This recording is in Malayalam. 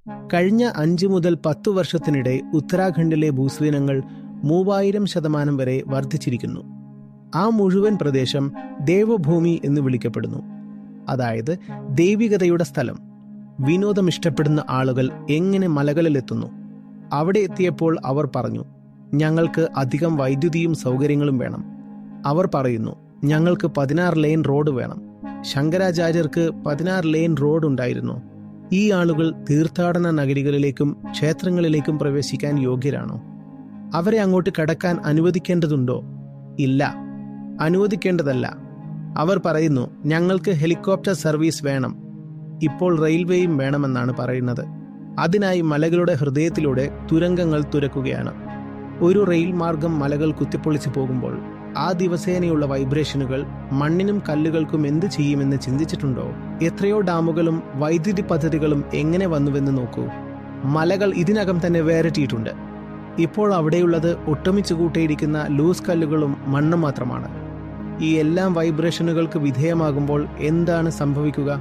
കഴിഞ്ഞ 5 മുതൽ 10 വർഷത്തിനിടെ ഉത്തരാഖണ്ഡിലെ ഭൂസ്ഖലനങ്ങൾ 3000% വരെ വർദ്ധിച്ചിരിക്കുന്നു. ആ മുഴുവൻ പ്രദേശം ദേവഭൂമി എന്ന് വിളിക്കപ്പെടുന്നു, അതായത് ദൈവികതയുടെ സ്ഥലം. വിനോദം ഇഷ്ടപ്പെടുന്ന ആളുകൾ എങ്ങനെ മലകളിലെത്തുന്നു? അവിടെ എത്തിയപ്പോൾ അവർ പറഞ്ഞു, ഞങ്ങൾക്ക് അധികം വൈദ്യുതിയും സൗകര്യങ്ങളും വേണം. അവർ പറയുന്നു, ഞങ്ങൾക്ക് 16 ലെയിൻ റോഡ് വേണം. ശങ്കരാചാര്യർക്ക് 16 ലെയിൻ റോഡ് ഉണ്ടായിരുന്നു. ഈ ആളുകൾ തീർത്ഥാടന നഗരികളിലേക്കും ക്ഷേത്രങ്ങളിലേക്കും പ്രവേശിക്കാൻ യോഗ്യരാണോ? അവരെ അങ്ങോട്ട് കടക്കാൻ അനുവദിക്കേണ്ടതുണ്ടോ? ഇല്ല, അനുവദിക്കേണ്ടതല്ല. അവർ പറയുന്നു, ഞങ്ങൾക്ക് ഹെലികോപ്റ്റർ സർവീസ് വേണം. ഇപ്പോൾ റെയിൽവേയും വേണമെന്നാണ് പറയുന്നത്. അതിനായി മലകളുടെ ഹൃദയത്തിലൂടെ തുരങ്കങ്ങൾ തുരക്കുകയാണ്. ഒരു റെയിൽ മാർഗം മലകൾ കുത്തിപ്പൊളിച്ചു പോകുമ്പോൾ ആ ദിവസേനയുള്ള വൈബ്രേഷനുകൾ മണ്ണിനും കല്ലുകൾക്കും എന്ത് ചെയ്യുമെന്ന് ചിന്തിച്ചിട്ടുണ്ടോ? എത്രയോ ഡാമുകളും വൈദ്യുതി പദ്ധതികളും എങ്ങനെ വന്നുവെന്ന് നോക്കൂ. മലകൾ ഇതിനകം തന്നെ വേറിട്ടിട്ടുണ്ട്. ഇപ്പോൾ അവിടെയുള്ളത് ഒട്ടുമിച്ചു കൂട്ടിയിരിക്കുന്ന ലൂസ് കല്ലുകളും മണ്ണും മാത്രമാണ്. ഈ എല്ലാം വൈബ്രേഷനുകൾക്ക് വിധേയമാകുമ്പോൾ എന്താണ് സംഭവിക്കുക?